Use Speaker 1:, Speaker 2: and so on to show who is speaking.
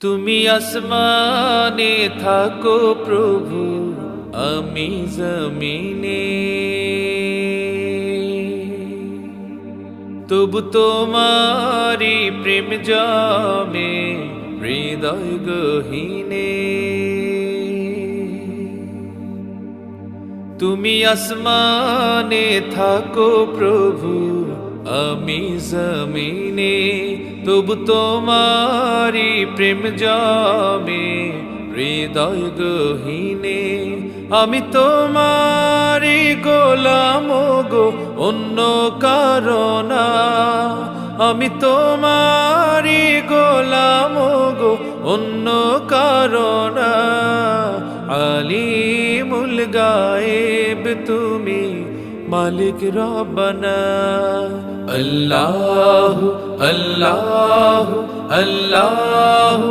Speaker 1: তুমি আসমানে থাকো প্রভু, আমি জমিনে, তবু তোমারি প্রেম জামে হৃদয় গহীনে। তুমি আসমানে থাকো প্রভু, আমি জমিনে, তবু তোমারি প্রেম জামে হৃদয় গহীনে। আমি তোমারি গোলাম গো, অন্য কারণা। আমি তোমারি গোলাম গো, অন্য কারণা। আলিমুল গায়েব তুমি, মালিক রব্বানা। আল্লাহু আল্লাহু আল্লাহু